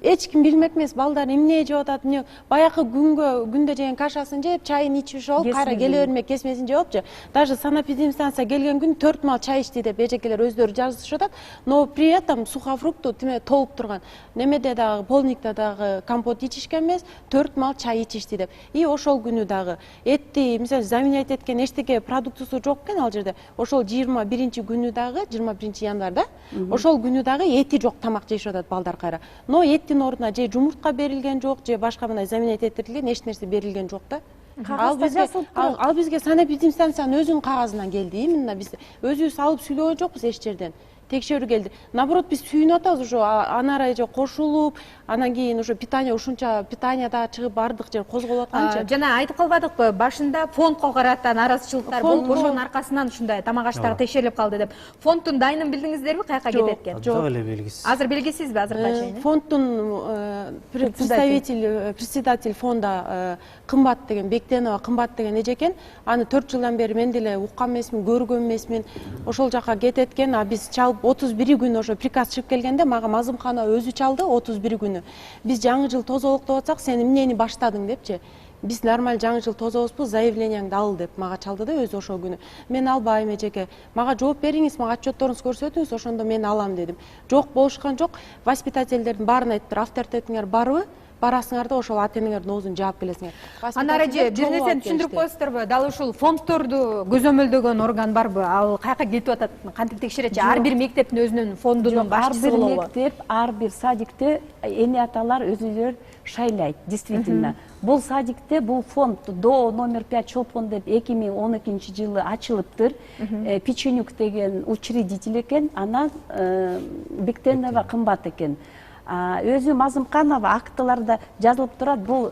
Эч ким билмек эмес, балдар эмне жеп атат, эмне баягы күндө жеген кашасын жеп, чайын ичип ошол, кайра келе бермек, кесмесин жеп же. Даже санэпидемстанция келген күн 4 мал чай ичти деп эжекелер өздөрү жазышып атат. Но при этом сухофрукту тиме толуп турган. Немеде дагы полникте дагы компот ичишкен эмес, 4 мал чай ичишти деп. И ошол күнү дагы этти, мисалы, заменять эткен эчтеке продуктусу жок экен ал жерде. Ошол 21 күнү дагы, 21 январда, ошол күнү дагы эти жок тамак жешип атат балдар кайра. Но эттин ордуна же жумуртка берилген жок, же башка мындай заменять этилген эч нерсе берилген жок да. Ал бизге санэпидемстанциянын өзүнүн кагазынан келди. Именно биз өзүбүз алып сүйлөгөн жокпуз эч жерден. Текшерүү келди. Наоборот, биз сүйүнүп атабыз, ошо анара же кошулуп, анан кийин ошо питание ушунча питание да чыгып бардык жер козголуп атканча. Жана айтып калбадыкпы, башында фондко карата наразычылыктар болуп, ошонун аркасынан ушундай тамак аштар текшерилип калды деп. Фонддун дайынын билдиңиздерби, каяка кетет экен? Жок эле белгисиз. Азыр белгисизби азыркыга чейин? Фонддун председатель фонда кымбат деген, Бектенова кымбат деген эже экен. Аны 4 жылдан бери мен деле уккан эмесмин, көргөн эмесмин. Ошол жака кетет экен, а биз чалып чалып 31 күн ошо приказ чыгып келгенде мага Мазымханова өзү чалды 31 күнү. Биз жаңы жыл тозолук деп атсак, сен эмнени баштадың депчи. Биз нормаль жаңы жыл тозобузбуз, заявленияңды ал деп мага чалды да өзү ошол күнү. Мен албайм эжеке. Мага жооп бериңиз, мага отчетторуңузду көрсөтүңүз, ошондо мен алам дедим. Жок, болушкан жок. Воспитательдердин баарына айттыр, авторитетиңер барбы? Барасыңар да ошол ата энеңердин оозун жаап келесиңер. Анар эже, бир нерсени түшүндүрүп коесуздарбы? Дал ушул фонддорду көзөмөлдөгөн орган барбы? Ал каяка кетип атат? Кантип текшеречи? Ар бир мектептин өзүнүн фондунун башчысы болобу? Ар бир мектеп, ар бир садикте эне аталар өзүлөр шайлайт, действительно. Бул садикте бул фонд до номер 5 Чолпон деп 2012 жылы ачылыптыр. Печенюк деген учредитель экен, анан Бектенова кымбат экен. Өзү Мазымканова актыларда жазылып турат. Бул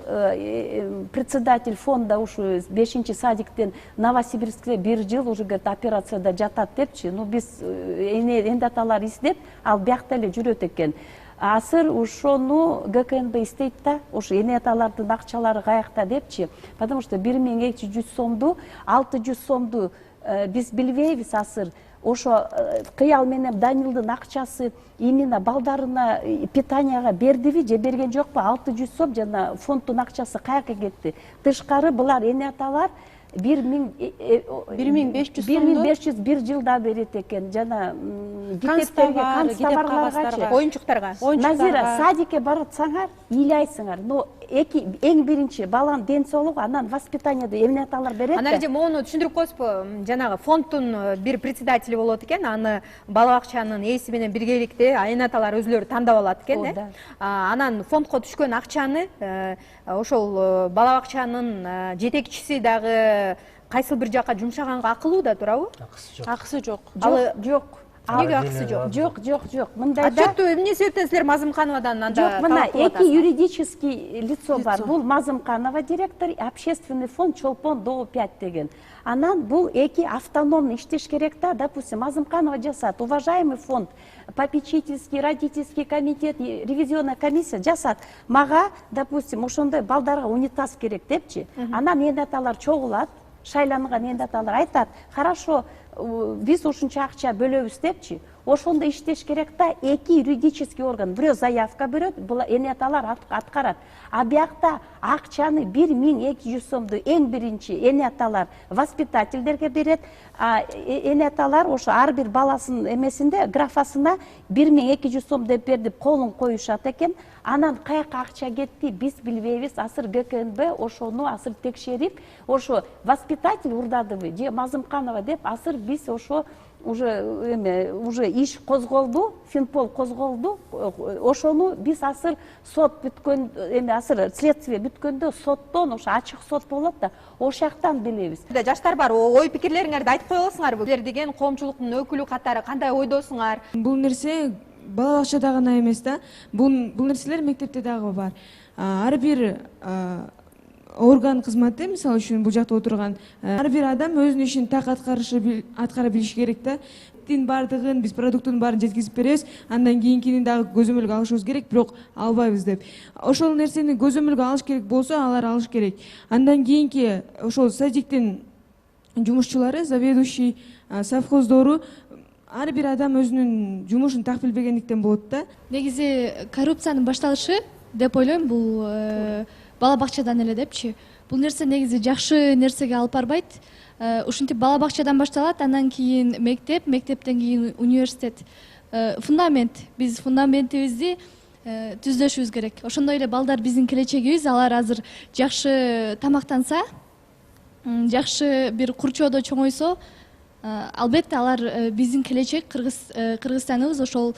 председатель фонда ушу 5 садиктен Новосибирскте 1 жыл уже операцияда жатат депчи. Ну биз энди аталар издеп, ал биякта эле жүрөт экен. Азыр ошону ГКНБ издейт да, ошо эне аталардын акчалары каякта депчи. Потому что 1200 сомду, 600 сомду биз билбейбиз азыр. Ошо Кыял менен Данилдин акчасы именно балдарына питанияга бердиби же берген жокпу? 600 сом жана фонддун акчасы каяка кетти? Тышкары булар эне аталар 1500 бир жылда берет экен. Жана мектептерге, канцтоварларга, оюнчуктарга. Назира, садикке барсаңар, ыйлайсыңар. Но эң биринчи баланын ден соолугу, анан воспитанияды эмне аталар берет. Анан же моуну түшүндүрүп коесузбу? Жанагы фонддун бир председатели болот экен, аны бала бакчанын ээси менен биргеликте эне аталар өзүлөрү тандап алат экен, Анан фондко түшкөн акчаны ошол бала бакчанын жетекчиси дагы кайсыл бир жакка жумшаганга акылуу да, туурабы? Акысы жок. Жок. Эмнеге акысы жок? Жок. Мындайда Отчетту эмне себептен силер Мазымкановадан анда жок, мына талап кылып эки юридический лицо бар. Бул Мазымканова директор, общественный фонд Чолпон до 5 деген. Анан бул эки автономный иштеш керек да, допустим, Мазымканова жасат, уважаемый фонд, попечительский, родительский комитет, ревизионная комиссия жасат. Мага, допустим, ошондой балдарга унитаз керек депчи. Анан эне аталар чогулат, шайланган эне аталар айтат, хорошо, биз ушунча акча бөлөбүз депчи. Ошондо иштеш керек да, эки юридический орган, бирөө заявка берет, бул эне аталар аткарат. А биякта акчаны 1200 сомду эң биринчи эне аталар воспитательдерге берет. Эне аталар ошо ар бир баласынын эмесинде графасына 1200 сом деп берип колун коюшат экен. Анан каяка акча кетти, биз билбейбиз. Азыр ГКНБ ошону азыр текшерип, ошо воспитатель урдадыбы же Мазымканова деп азыр биз ошо уже иш козголду, Финпол козголду. Ошону биз азыр сот бүткөн, азыр следствие бүткөндө соттон ошо ачык сот болот да, ошол жактан билебиз. Жаштар бар, ой пикирлериңерди айтып кое аласыңарбы? Силер деген коомчулуктун өкүлү катары кандай ойдосуңар? Бул нерсе бала бакчада гана эмес да, бул нерселер мектепте дагы бар. Ар бир орган кызматы, мисалы үчүн бул жакта отурган ар бир адам өзүнүн ишин так аткара билиш керек да. Бардыгын биз продуктун баарын жеткизип беребиз, андан кийинкини дагы көзөмөлгө алышыбыз керек, бирок албайбыз деп. Ошол нерсени көзөмөлгө алыш керек болсо, алар алыш керек. Андан кийинки ошол садиктин жумушчулары, заведующий, совхоздору, ар бир адам өзүнүн жумушун так билбегендиктен болот да. Негизи коррупциянын башталышы деп ойлойм, бул бала бакчадан эле депчи. Бул нерсе негизи жакшы нерсеге алып барбайт. Ушинтип бала бакчадан башталат, андан кийин мектеп, мектептен кийин университет. Фундамент, биз фундаментибизди түздөшүбүз керек. Ошондой эле балдар биздин келечегибиз, алар азыр жакшы тамактанса, жакшы бир курчоодо чоңойсо, албетте алар биздин келечек, Кыргызстаныбыз ошол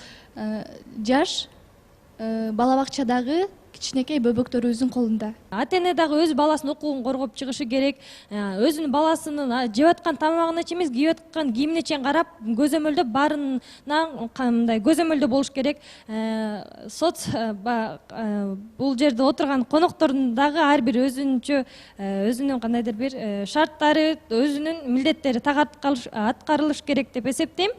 жаш бала бакчадагы кичинекей бөбөктөрүбүздүн колунда. Ата эне дагы өз баласынын укугун коргоп чыгышы керек. Өзүнүн баласынын жеп аткан тамагына чейин, кийип аткан кийимине чейин карап, көзөмөлдөп баарынан кандай көзөмөлдө болуш керек. Бул жерде отурган коноктордун дагы ар бир өзүнүн кандайдыр бир шарттары, өзүнүн милдеттери так аткарылыш керек деп эсептейм.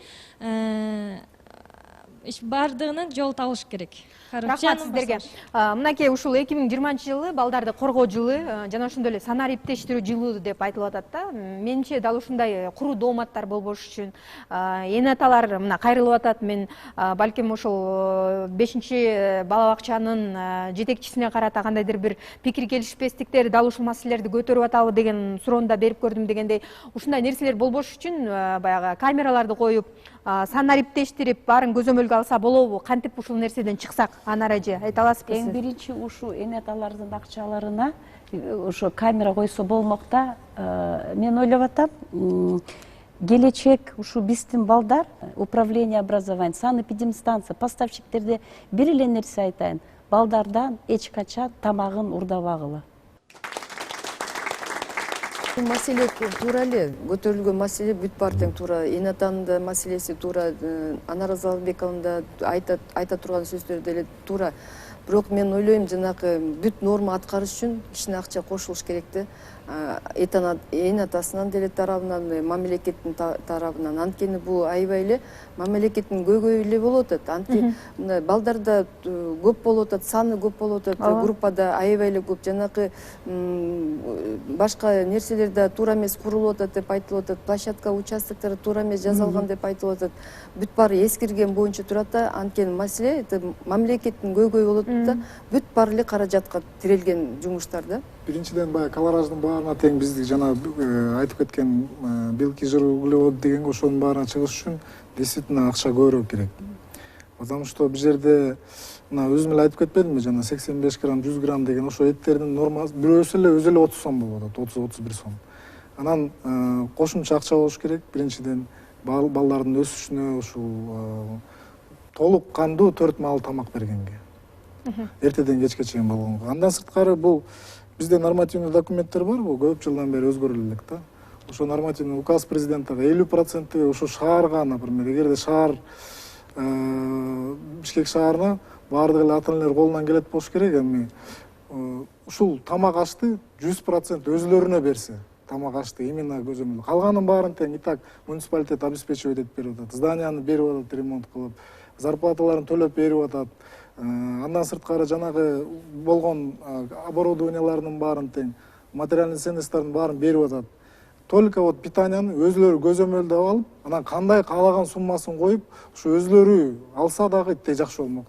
бардыгынан жол табылыш керек. Рахмат сиздерге. Мынакей ушул 2020-жылы балдарды коргоо жылы жана ошондой эле санаа иптештирүү жылы деп айтылып атат да. Менимче дал ушундай куруу дооматтар болбош үчүн эне аталар мына кайрылып атат. Мен балким ошол 5-бала бакчанын жетекчисине карата кандайдыр бир пикир келишпестиктер дал ушул маселелерди көтөрүп атабы деген суроону да берип көрдүм дегендей, ушундай нерселер болбош үчүн баягы камераларды коюп санаа иптештирип баарын көзөмөлгө алса болобу? Кантип ушул нерседен чыксак? Анар эже айта аласызбы сиз? Эң биринчи ушу эне аталардын акчаларына ошо камера койсо болмок да. Мен ойлоп атам, келечек ушу биздин балдар, управление образования, санэпидемстанция, поставщиктерде бир эле нерсе айтайын: балдардан эч качан тамагын урдабагыла. Маселе туура эле көтөрүлгөн маселе бүт бар тең туура. Эне атанын да маселеси туура, Анар Залалбекованын да айта турган сөздөр деле туура. Бирок мен ойлойм, жанагы бүт норма аткарыш үчүн кичине акча кошулуш керек да. Эне атасынан деле тарабынан, мамлекеттин тарабынан. Анткени бул аябай эле мамлекеттин көйгөйү эле болуп атат. Анткени балдарда көп болуп атат, саны көп болуп атат, группада аябай эле көп. Жанагы башка нерселер да туура эмес курулуп атат деп айтылып атат. Площадка, участоктор туура эмес жасалган деп айтылып атат. Бүт баары эскирген боюнча турат да. Анткени маселе мамлекеттин көйгөйү болуп атат да. Бүт баары эле каражатка тирелген жумуштар да. Биринчиден баягы колораждын баарына тең биздик жана айтып кеткен белки жыр углевод дегенге ошонун баарына чыгыш үчүн действительно акча көбүрөөк керек. Потому что бул жерде мына өзүм эле айтып кетпедимби, жана 85 грамм, 100 грамм деген ошо эттердин нормасы бирөөсү эле өзү эле 30 сом болуп атат, 30-31 сом. Анан кошумча акча болуш керек. Биринчиден балдардын өсүшүнө ушул толук кандуу 4 маал тамак бергенге. Эртеден кечке чейин болгонго. Андан сырткары бул бизде нормативный документтер бар, бул көп жылдан бери өзгөрүлүп элек да. Ошо нормативный указ президенттин 50% ошо шаарга, например, эгерде шаар Бишкек шаарына баардык эле ата-энелер колунан келет болуш керек. Эми ушул тамак ашты 100% өзүлөрүнө берсе, тамак ашты именно көзөмөл. Калганын баарын тең и так муниципалитет обеспечивать этип берип атат. Зданияны берип атат, ремонт кылып, зарплаталарын төлөп берип атат. Андан сырткары жанагы болгон оборудованиялардын баарын тең, материальный ценностьтардын баарын берип атат. Только вот питанияны өзүлөрү көзөмөлдөп алып, анан кандай каалаган суммасын коюп, ушу өзүлөрү алса дагы те жакшы болмок.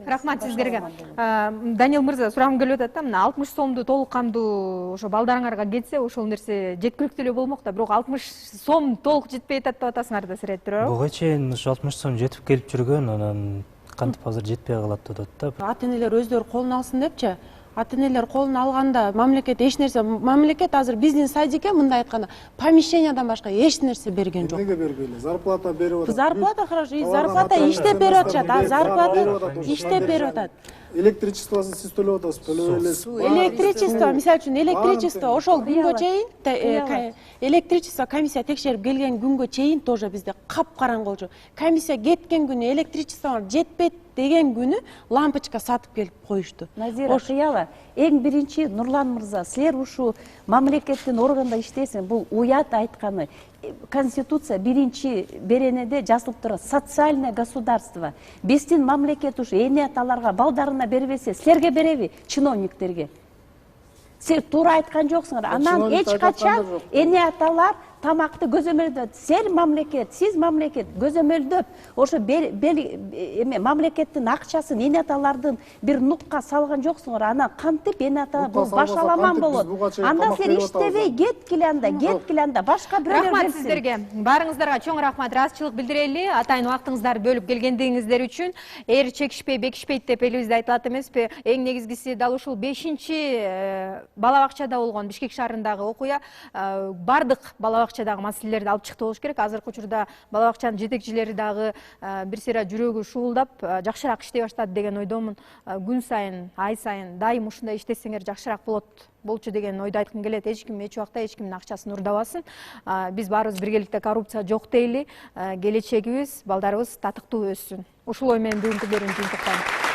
Рахмат сиздерге. Даниил мырза, сурагым келип атат да, мына 60 сомду толук кандуу ошо балдарыңарга кетсе, ошол нерсе жеткиликтүү эле болмок да, бирок 60 сом толук жетпей атат деп атасыңар да сире туурабы? Буга чейин ушу 60 сом жетип келип жүргөн, анан кантип азыр жетпей калат деп атат да. Ата-энелер өздөрү колуна алсын депчи. Ата-энелер колуна алганда мамлекет эч нерсе, мамлекет азыр биздин садикке мындай айтканда помещениядан башка эч нерсе берген жок. Эмнеге бергиле? Зарплата берип атат. Зарплата хорошо, зарплата иштеп берип атышат, зарплата иштеп берип атат. Электричествосын сиз төлөп атасыз, төлөп элесиз. Электричество, мисалы үчүн электричество ошол күнгө чейин электричество комиссия текшерип келген күнгө чейин тоже бизде капкараңгы болчу. Комиссия кеткен күнү электричество жетпейт деген күнү лампочка сатып келип коюшту. Назира Кыяла, эң биринчи Нурлан мырза, силер ушу мамлекеттин органда иштейсиң, бул уят айтканы. Конституция биринчи беренеде жазылып турат: социальное государство. Биздин мамлекет ушу эне аталарга, балдарына бербесе, силерге береби, чиновниктерге? Силер туура айткан жоксуңар. Анан эч качан эне аталар тамакты көзөмөлдөп, сиз мамлекет көзөмөлдөп, ошо мамлекеттин акчасын эне аталардын бир нукка салган жоксуңар. Анан кантип эне ата бул башаламан болот? Анда силер иштебей кеткиле башка бирөөлөр берсин. Рахмат сиздерге. Баарыңыздарга чоң рахмат. Ыраазычылык билдирели. Атайын убактыңыздарды бөлүп келгендигиңиздер үчүн. Эр чекишпей, бекишпейт деп элибизде айтылат эмеспи? Эң негизгиси дал ушул 5 бала бакчада болгон Бишкек шаарындагы окуя бардык бала бакчадагы маселелерди алып чыкты болуш керек. Азыркы учурда бала бакчанын жетекчилери дагы бир сыйра жүрөгү шуулдап, жакшыраак иштей баштады деген ойдомун. Күн сайын, ай сайын дайым ушундай иштесеңер жакшыраак болчу деген ойду айткым келет. Эч ким эч убакта эч кимдин акчасын урдабасын. Биз баарыбыз биргеликте коррупция жок дейли. Келечегибиз, балдарыбыз татыктуу өссүн. Ушул ой менен бүгүнкү берүүнү жыйынтыктайм.